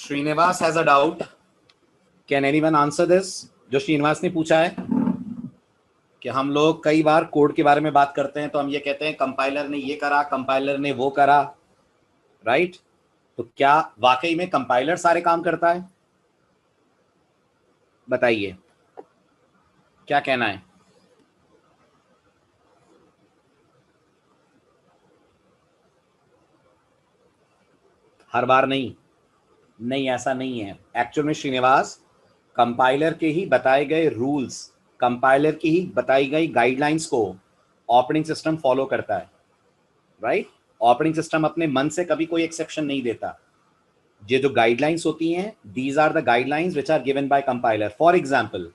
Srinivas has a doubt, can anyone answer this? जो श्रीनिवास ने पूछा है कि हम लोग कई बार कोड के बारे में बात करते हैं तो हम ये कहते हैं कंपाइलर ने ये करा, कंपाइलर ने वो करा, राइट? तो क्या वाकई में कंपाइलर सारे काम करता है? बताइए, क्या कहना है? हर बार नहीं, नहीं ऐसा नहीं है। एक्चुअल में श्रीनिवास, कंपाइलर के ही बताए गए रूल्स, कंपाइलर की ही बताई गई गाइडलाइंस को ऑपरेटिंग सिस्टम फॉलो करता है, राइट? ऑपरेटिंग सिस्टम अपने मन से कभी कोई एक्सेप्शन नहीं देता। ये जो गाइडलाइंस होती हैं, these are the guidelines which are given by compiler. For example,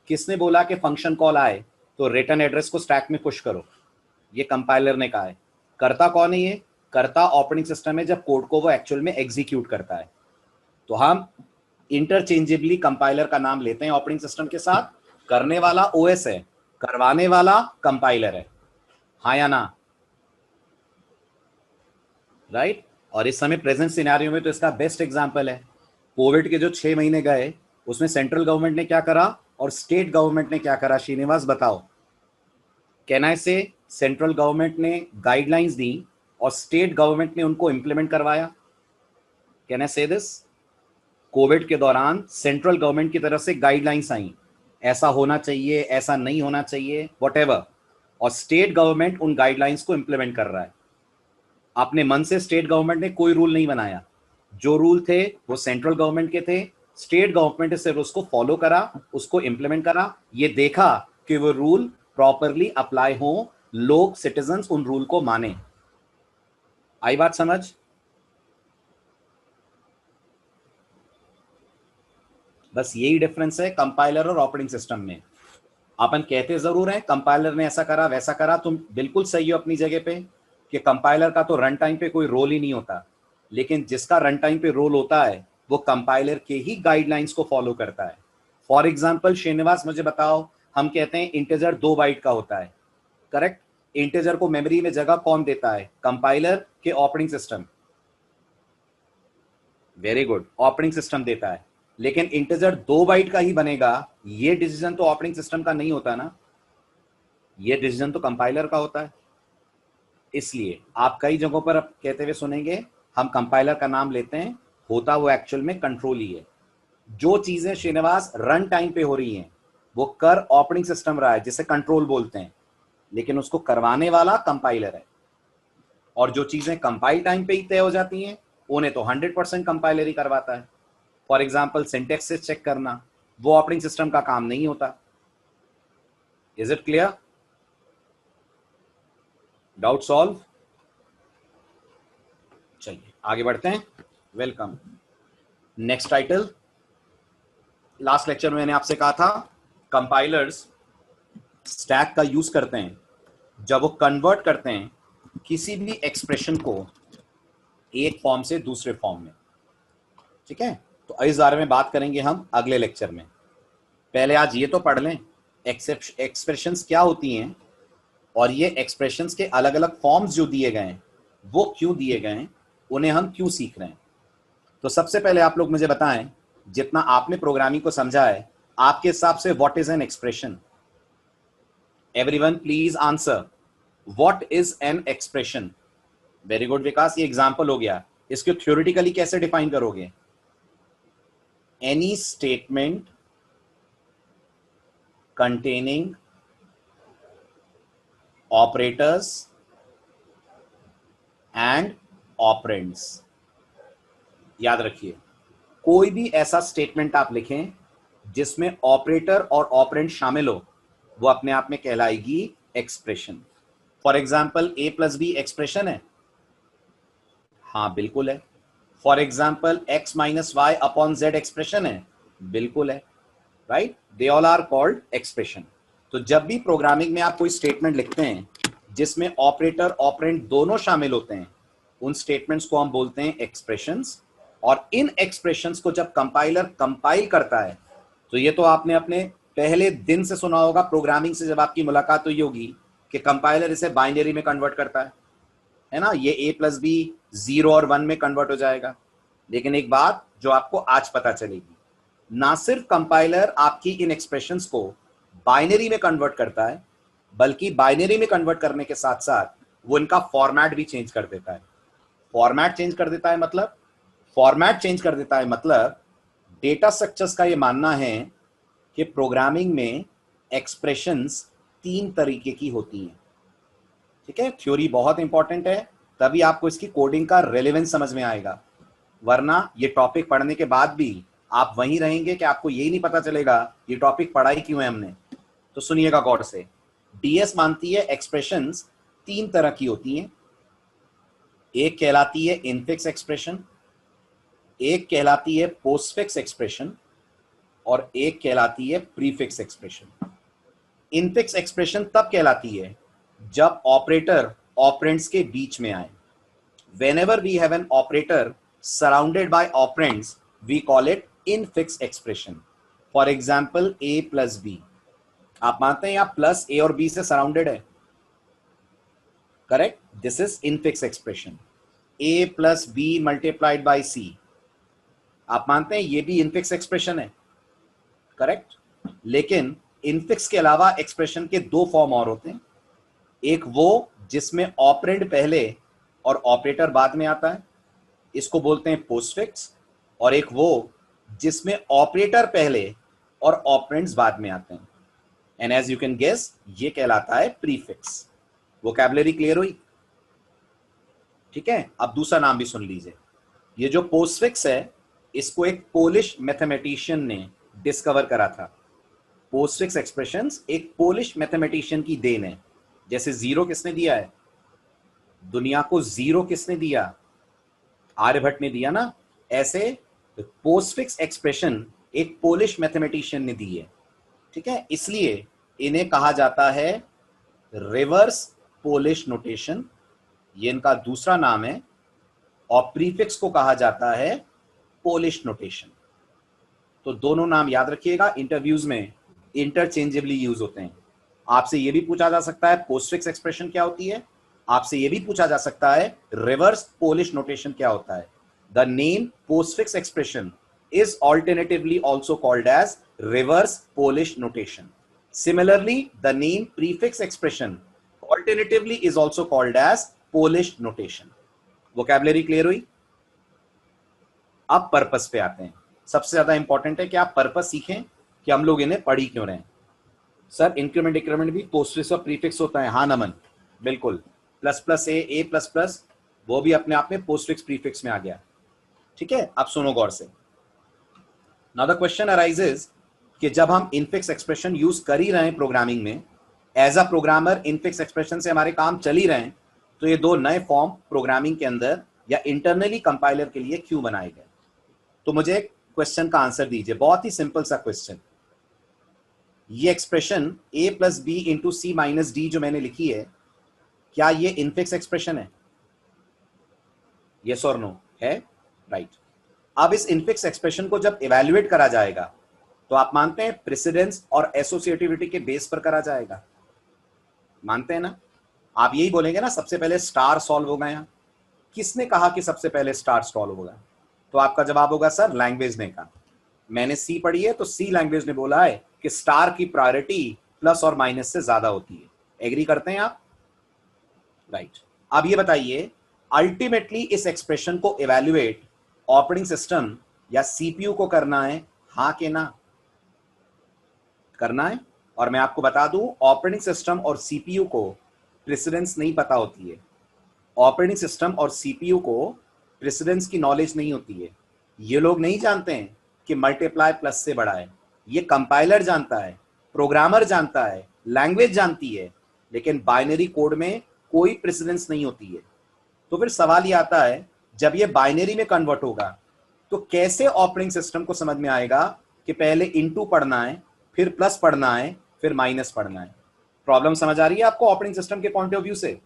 किसने बोला कि फंक्शन कॉल आए तो रिटर्न एड्रेस को स्टैक में पुश करो? ये कंपाइलर ने कहा है। करता कौन है ये? करता ऑपरेटिंग सिस्टम है जब कोड को वो एक्चुअल में एग्जीक्यूट करता है। तो हम इंटरचेंजेबली कंपाइलर का नाम लेते हैं ऑपरेटिंग सिस्टम के साथ। करने वाला ओएस है, करवाने वाला कंपाइलर है। हाँ या ना? राइट? और इस समय प्रेजेंट सिनेरियो में तो इसका बेस्ट एग्जांपल है। कोविड के जो 6 महीने गए उसमें सेंट्रल गवर्नमेंट ने क्या करा और स्टेट गवर्नमेंट ने क्या करा? श्रीनिवास बताओ। कैन आई से सेंट्रल गवर्नमेंट ने गाइडलाइंस दी और स्टेट गवर्नमेंट ने उनको इंप्लीमेंट करवाया? कैन आई से दिस? कोविड के दौरान सेंट्रल गवर्नमेंट की तरफ से गाइडलाइंस आई, ऐसा होना चाहिए, ऐसा नहीं होना चाहिए, व्हाटएवर, और स्टेट गवर्नमेंट उन गाइडलाइंस को इंप्लीमेंट कर रहा है। अपने मन से स्टेट गवर्नमेंट ने कोई रूल नहीं बनाया। जो रूल थे वो सेंट्रल गवर्नमेंट के थे, स्टेट गवर्नमेंट ने सिर्फ उसको फॉलो करा, उसको इंप्लीमेंट करा, ये देखा कि वो रूल प्रॉपरली अप्लाई हो, लोग सिटीजन्स उन रूल को माने। आई बात समझ? बस यही डिफरेंस है कंपाइलर और ऑपरेटिंग सिस्टम में। अपन कहते जरूर हैं कंपाइलर ने ऐसा करा वैसा करा, तुम बिल्कुल सही हो अपनी जगह पे कि कंपाइलर का तो रन टाइम पे कोई रोल ही नहीं होता, लेकिन जिसका रन टाइम पे रोल होता है वो कंपाइलर के ही गाइडलाइंस को फॉलो करता है। फॉर एग्जाम्पल श्रीनिवास मुझे बताओ, हम कहते हैं इंटीजर 2 बाइट का होता है, करेक्ट? इंटीजर को मेमोरी में जगह कौन देता है? कंपाइलर के operating system? Very good, operating system देता है। लेकिन इंटीजर 2 बाइट का ही बनेगा, ये डिसीजन तो ऑपरेटिंग सिस्टम का नहीं होता ना, ये डिसीजन तो कंपाइलर का होता है। इसलिए आप कई जगहों पर अब कहते हुए सुनेंगे हम कंपाइलर का नाम लेते हैं, होता वो एक्चुअल में कंट्रोल ही है। जो चीजें श्रीनिवास रन टाइम पे हो रही हैं वो कर ऑपरेटिंग सिस्टम रहा है, जिसे कंट्रोल बोलते हैं, लेकिन उसको करवाने वाला कंपाइलर है। और जो चीजें कंपाइल टाइम पे ही तय हो जाती हैं उन्हें तो 100% कंपाइलर ही करवाता है। फॉर एग्जाम्पल सिंटेक्स से चेक करना, वो ऑपरेटिंग सिस्टम का काम नहीं होता। Is it clear? Doubt solve? चलिए आगे बढ़ते हैं। Welcome. Next title, last lecture में मैंने आपसे कहा था कंपाइलर्स स्टैक का यूज करते हैं जब वो कन्वर्ट करते हैं किसी भी एक्सप्रेशन को एक फॉर्म से दूसरे फॉर्म में। ठीक है, तो इस बारे में बात करेंगे हम अगले लेक्चर में। पहले आज ये तो पढ़ लें एक्सप्रेशंस क्या होती हैं और ये एक्सप्रेशंस के अलग अलग फॉर्म्स जो दिए गए हैं वो क्यों दिए गए हैं, उन्हें हम क्यों सीख रहे हैं। तो सबसे पहले आप लोग मुझे बताएं, जितना आपने प्रोग्रामिंग को समझा है, आपके हिसाब से what is an expression? Everyone please answer, what is an expression? Very good Vikas, ये एग्जांपल हो गया। इसको थ्योरेटिकली कैसे डिफाइन करोगे? Any statement containing operators and operands। याद रखिए, कोई भी ऐसा स्टेटमेंट आप लिखें जिसमें ऑपरेटर और ऑपरेंड शामिल हो, वो अपने आप में कहलाएगी expression. For example A plus B expression है? हाँ बिल्कुल है। For example X minus Y upon Z expression है? बिल्कुल है, right? They all are called expression. तो जब भी प्रोग्रामिंग में आप कोई स्टेटमेंट लिखते हैं जिसमें ऑपरेटर ऑपरेंड दोनों शामिल होते हैं, उन स्टेटमेंट्स को हम बोलते हैं एक्सप्रेशंस। और इन एक्सप्रेशंस को जब कंपाइलर कंपाइल करता है, तो ये तो आपने अपने पहले दिन से सुना होगा, प्रोग्रामिंग से जब आपकी मुलाकात हुई होगी, कि कंपाइलर इसे बाइनरी में कन्वर्ट करता है ना? ये a प्लस बी 0 और 1 में कन्वर्ट हो जाएगा। लेकिन एक बात जो आपको आज पता चलेगी, ना सिर्फ कंपाइलर आपकी इन एक्सप्रेशंस को बाइनरी में कन्वर्ट करता है, बल्कि बाइनरी में कन्वर्ट करने के साथ साथ वो इनका फॉर्मेट भी चेंज कर देता है। फॉर्मेट चेंज कर देता है मतलब, फॉर्मेट चेंज कर देता है मतलब डेटा स्ट्रक्चर्स का ये मानना है कि प्रोग्रामिंग में एक्सप्रेशंस 3 तरीके की होती हैं। ठीक है, थ्योरी बहुत इंपॉर्टेंट है, तभी आपको इसकी कोडिंग का रेलेवेंस समझ में आएगा, वरना ये टॉपिक पढ़ने के बाद भी आप वहीं रहेंगे कि आपको यही नहीं पता चलेगा ये टॉपिक पढ़ा ही क्यों है हमने। तो सुनिएगा गौर से, डीएस मानती है एक्सप्रेशंस 3 तरह की होती हैं। एक कहलाती है इनफिक्स एक्सप्रेशन, एक कहलाती है पोस्टफिक्स एक्सप्रेशन, और एक कहलाती है प्रीफिक्स एक्सप्रेशन। इनफिक्स एक्सप्रेशन तब कहलाती है जब ऑपरेटर ऑपरेंड्स के बीच में आए। Whenever we have an operator surrounded by operands, we call it infix expression. For example, a plus b. आप मानते हैं यहाँ प्लस ए और बी से सराउंडेड है, correct? This is infix expression. a plus B multiplied by C, आप मानते हैं ये भी इनफिक्स एक्सप्रेशन है, करेक्ट? लेकिन इनफिक्स के अलावा एक्सप्रेशन के 2 फॉर्म और होते हैं। एक वो जिसमें ऑपरेंड पहले और ऑपरेटर बाद में आता है, इसको बोलते हैं पोस्टफिक्स, और एक वो जिसमें ऑपरेटर पहले और ऑपरेंड्स बाद में आते हैं, and as you can guess ये कहलाता है प्रीफिक्स। वोकैबुलरी क्लियर हुई? ठीक है, अब दूसरा नाम भी सुन लीजिए। ये जो पोस्टफिक्स है, इसको एक पोलिश मैथमेटिशियन ने डिस्कवर करा था। पोस्टफिक्स एक्सप्रेशंस एक पोलिश मैथमेटिशियन की देन है। जैसे जीरो किसने दिया है, दुनिया को जीरो किसने दिया, आर्यभट्ट ने दिया ना, ऐसे पोस्टफिक्स एक्सप्रेशन एक पोलिश मैथमेटिशियन ने दी है। ठीक है, इसलिए इन्हें कहा जाता है रिवर्स पोलिश नोटेशन, ये इनका दूसरा नाम है, और प्रीफिक्स को कहा जाता है पोलिश नोटेशन। तो दोनों नाम याद रखिएगा, इंटरव्यूज में इंटरचेंजेबली यूज होते हैं। आपसे यह भी पूछा जा सकता है पोस्टफिक्स एक्सप्रेशन क्या होती है, आपसे यह भी पूछा जा सकता है रिवर्स पोलिश नोटेशन क्या होता है। The name postfix expression is alternatively also called as reverse Polish notation. Similarly, the name prefix expression alternatively is also called as Polish notation. Vocabulary clear हुई? अब पर्पस पे आते हैं। सबसे ज्यादा इंपॉर्टेंट है कि आप पर्पस सीखें कि हम लोग इन्हें पढ़ी क्यों रहे हैं। सर इंक्रीमेंट डिक्रीमेंट भी पोस्टफिक्स और प्रीफिक्स होता है? हाँ नमन, बिल्कुल। प्लस प्लस ए प्लस प्लस, वो भी अपने आप में पोस्टफिक्स प्रीफिक्स में आ गया। ठीक है, अब सुनो गौर से। Now the question arises कि जब हम इनफिक्स एक्सप्रेशन यूज कर ही रहे हैं प्रोग्रामिंग में, as a programmer infix expression से हमारे काम चल ही रहे हैं, तो ये 2 नए फॉर्म प्रोग्रामिंग के अंदर या इंटरनली कंपाइलर के लिए क्यों बनाए गए? तो मुझे क्वेश्चन का आंसर दीजिए, बहुत ही सिंपल सा क्वेश्चन। ये expression a plus b into c minus d जो मैंने लिखी है, क्या ये इनफिक्स एक्सप्रेशन है? यस और नो है? राइट। अब इस इनफिक्स एक्सप्रेशन को जब इवैल्यूएट करा जाएगा, तो आप मानते हैं प्रेसिडेंस और एसोसिएटिविटी के बेस पर करा जाएगा? मानते हैं ना? आप यही बोलेंगे ना सबसे पहले स्टार सॉल्व होगा। यहां किसने कहा कि सबसे पहले स्टार सॉल्व होगा? तो आपका जवाब होगा सर लैंग्वेज ने कहा। मैंने सी पढ़ी है, तो सी लैंग्वेज ने बोला है कि स्टार की प्रायोरिटी प्लस और माइनस से ज्यादा होती है। एग्री करते हैं आप? राइट। अब ये बताइए, अल्टीमेटली इस एक्सप्रेशन को इवैल्यूएट ऑपरेटिंग सिस्टम या सीपीयू को करना है, हां कि ना? करना है। और मैं आपको बता दूं, ऑपरेटिंग सिस्टम और सीपीयू को प्रेसिडेंस नहीं पता होती है। ऑपरेटिंग सिस्टम और सीपीयू को प्रेसिडेंस की नॉलेज नहीं होती है। ये लोग नहीं जानते हैं कि मल्टीप्लाई प्लस से बड़ा है। ये कंपाइलर जानता है, प्रोग्रामर जानता है, लैंग्वेज जानती है, लेकिन बाइनरी कोड में कोई प्रेसिडेंस नहीं होती है। तो फिर सवाल ये आता है, जब ये बाइनरी में कन्वर्ट होगा तो कैसे ऑपरेटिंग सिस्टम को समझ में आएगा कि पहले इनटू पढ़ना है, फिर प्लस पढ़ना है, फिर माइनस पढ़ना है? प्रॉब्लम समझ आ रही है आपको ऑपरेटिंग सिस्टम के पॉइंट ऑफ व्यू से?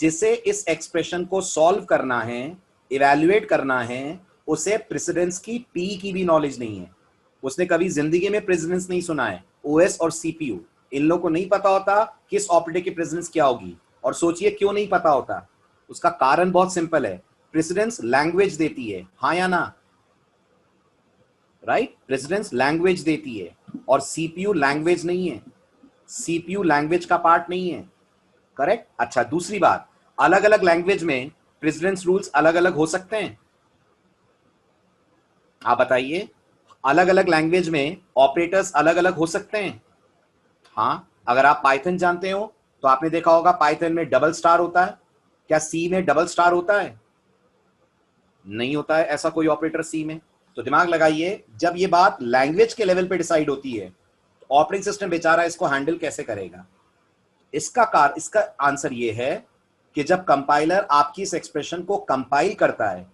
जिसे इस एक्सप्रेशन को सॉल्व करना है, इवैल्यूएट करना है, उसे प्रेसिडेंस की पी की भी नॉलेज नहीं है। उसने कभी जिंदगी में प्रेसिडेंस नहीं सुना है। ओएस और सीपीयू, इन लोगों को नहीं पता होता किस ऑपरेटर की प्रेसिडेंस क्या होगी। और सोचिए क्यों नहीं पता होता? उसका कारण बहुत सिंपल है, प्रेसिडेंस लैंग्वेज देती है, हाँ या ना? राइट, प्रेसिडेंस लैंग्वेज देती है और सीपीयू लैंग्वेज नहीं है, सीपीयू लैंग्वेज का पार्ट नहीं है। करेक्ट। अच्छा, दूसरी बात, अलग अलग लैंग्वेज में प्रेसिडेंस रूल्स अलग अलग हो सकते हैं? आप बताइए, अलग अलग लैंग्वेज में ऑपरेटर्स अलग अलग हो सकते हैं? हाँ, अगर आप पाइथन जानते हो तो आपने देखा होगा पाइथन में डबल स्टार होता है। क्या सी में डबल स्टार होता है? नहीं होता है ऐसा कोई ऑपरेटर सी में। तो दिमाग लगाइए, जब ये बात लैंग्वेज के लेवल पे डिसाइड होती है तो ऑपरेटिंग सिस्टम बेचारा इसको हैंडल कैसे करेगा? इसका आंसर ये है कि जब कंपाइलर आपकी इस एक्सप्रेशन को कंपाइल करता है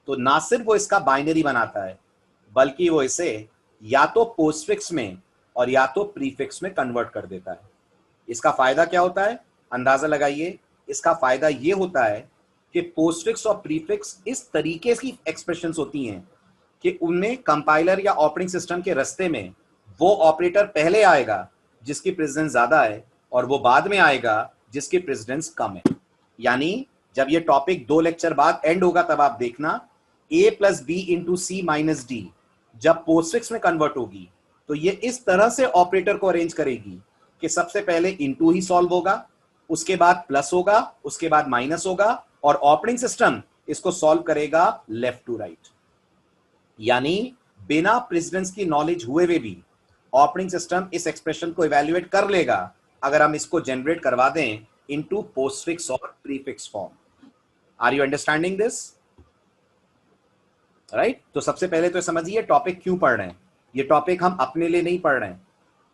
तो ना सिर्फ वो इसका बाइनरी बनाता है बल्कि वो इसे या तो पोस्टफिक्स में और या तो प्रीफिक्स में कन्वर्ट कर देता है। इसका फायदा क्या होता है? अंदाजा लगाइए। इसका फायदा ये होता है कि पोस्टफिक्स और प्रीफिक्स इस तरीके की एक्सप्रेशंस होती हैं कि उनमें कंपाइलर या ऑपरेटिंग सिस्टम के रास्ते में वो ऑपरेटर पहले आएगा जिसकी प्रेसिडेंस ज्यादा है और वो बाद में आएगा जिसकी प्रेसिडेंस कम है। यानी जब ये टॉपिक 2 लेक्चर बाद एंड होगा तब आप देखना a plus b into c minus d जब पोस्टफिक्स में कन्वर्ट होगी तो ये इस तरह से ऑपरेटर को अरेंज करेगी कि सबसे पहले इंटू ही सॉल्व होगा, उसके बाद प्लस होगा, उसके बाद माइनस होगा और ऑपरेटिंग सिस्टम इसको सॉल्व करेगा लेफ्ट टू राइट। यानी बिना प्रेसिडेंस की नॉलेज हुए भी ऑपरेटिंग सिस्टम इस एक्सप्रेशन को इवैल्यूएट कर लेगा अगर हम इसको जनरेट करवा दें इनटू पोस्टफिक्स और prefix form. Are you understanding this? Right. तो सबसे पहले तो समझिए टॉपिक क्यों पढ़ रहे हैं। ये टॉपिक हम अपने लिए नहीं पढ़ रहे हैं,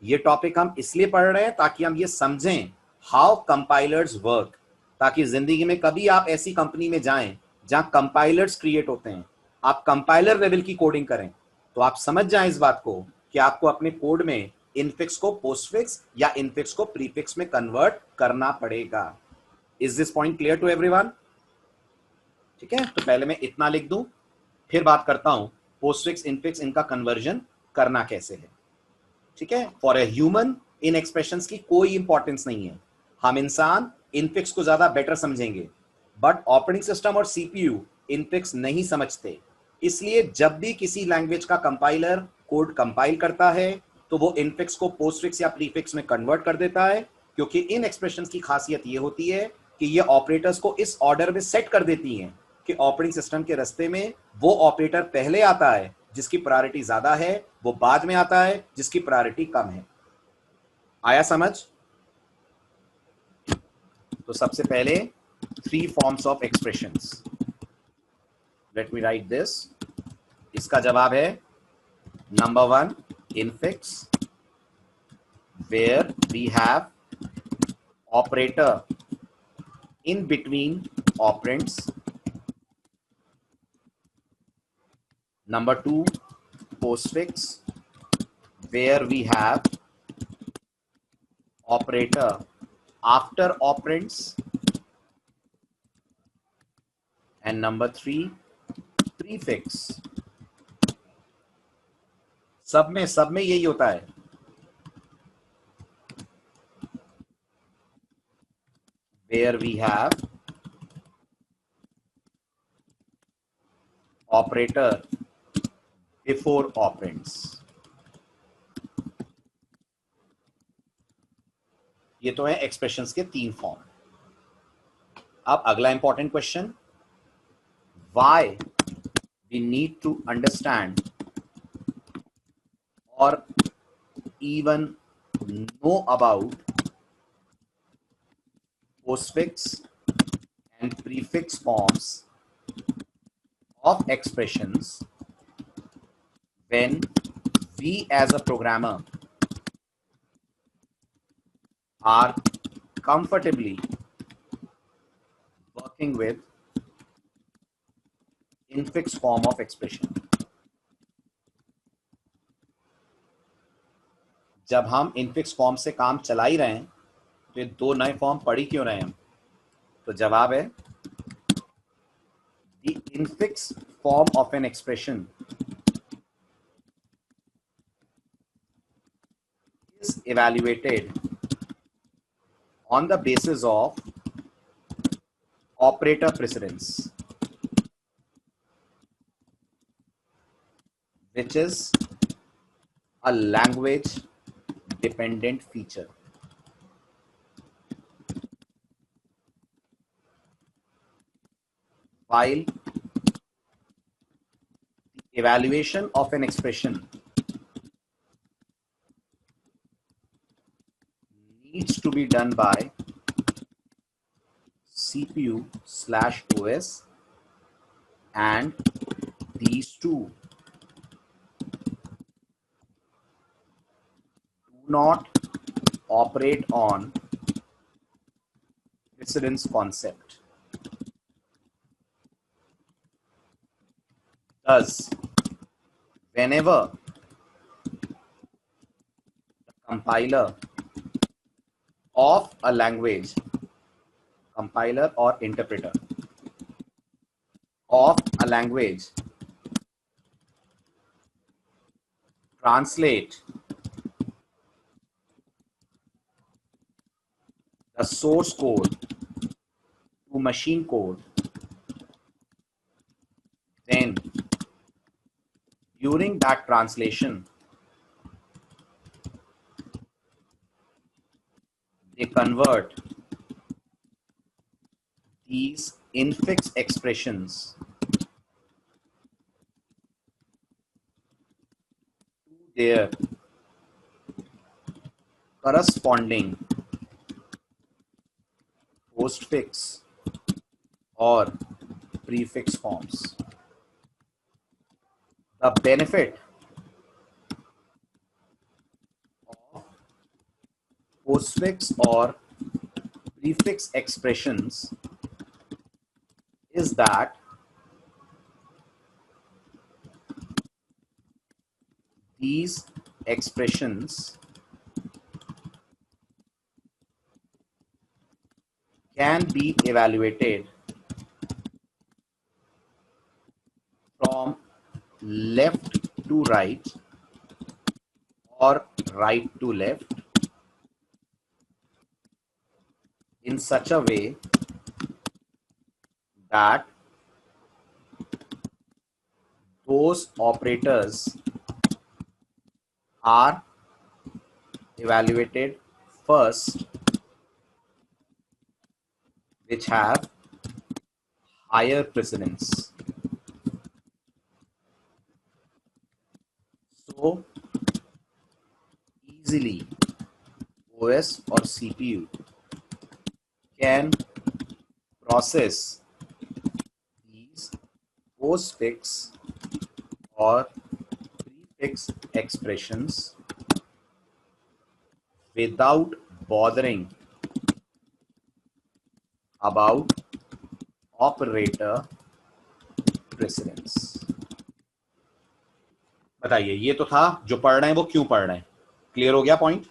ये टॉपिक हम इसलिए पढ़ रहे हैं ताकि हम ये समझें हाउ कंपाइलर्स वर्क, ताकि जिंदगी में कभी आप ऐसी कंपनी में जाएं जहां कंपाइलर्स क्रिएट होते हैं, आप कंपाइलर लेवल की कोडिंग करें तो आप समझ जाएं इस बात को कि आपको अपने कोड में इनफिक्स को पोस्टफिक्स या इनफिक्स को प्रीफिक्स में कन्वर्ट करना पड़ेगा। Is this point clear to everyone? ठीक है, तो पहले मैं इतना लिख दूं, फिर बात करता हूं पोस्टफिक्स इनफिक्स इनका कन्वर्जन करना कैसे है। ठीक है, for a human in expressions की कोई इंपॉर्टेंस नहीं है, हम इंसान इनफिक्स को ज्यादा बेटर समझेंगे, बट ऑपरेटिंग सिस्टम और सीपीयू इनफिक्स नहीं समझते। इसलिए जब भी किसी लैंग्वेज का कंपाइलर कोड कंपाइल करता है तो वो इनफिक्स को पोस्टफिक्स या प्रीफिक्स में कन्वर्ट कर देता है, क्योंकि इन एक्सप्रेशंस की खासियत ये होती है कि ये ऑपरेटर्स को इस ऑर्डर में सेट कर देती हैं कि ऑपरेटिंग सिस्टम के रास्ते में वो ऑपरेटर पहले आता है जिसकी प्रायोरिटी ज्यादा है, वो बाद में आता है जिसकी प्रायोरिटी कम है। आया समझ? तो सबसे पहले 3 forms of expressions, let me write this. इसका जवाब है number 1 infix, where we have operator in between operands. Number 2 postfix, where we have operator after operands. And number 3 prefix. सब में यही होता है। Where we have operator before operands. ये तो है एक्सप्रेशंस के 3 फॉर्म। अब अगला important question, why we need to understand और even know about postfix and prefix forms of expressions when we as a programmer are comfortably working with infix form of expression। जब हम infix form से काम चला ही रहे हैं तो ये 2 नए फॉर्म पढ़ ही क्यों रहे हैं हम? तो जवाब है the infix form of an expression is evaluated on the basis of operator precedence। which is a language dependent feature. While the evaluation of an expression needs to be done by CPU/OS, and these two do not operate on precedence concept. Thus, whenever the compiler of a language, compiler or interpreter of a language translate the source code to machine code, then during that translation, they convert these infix expressions to their corresponding postfix or prefix forms. The benefit of postfix or prefix expressions is that these expressions can be evaluated from left to right or right to left in such a way that those operators are evaluated first which have higher precedence. So easily OS or CPU can process these postfix or prefix expressions without bothering about operator precedence. बताइए, ये तो था जो पढ़ रहे हैं वो क्यों पढ़ रहे हैं. क्लियर हो गया पॉइंट?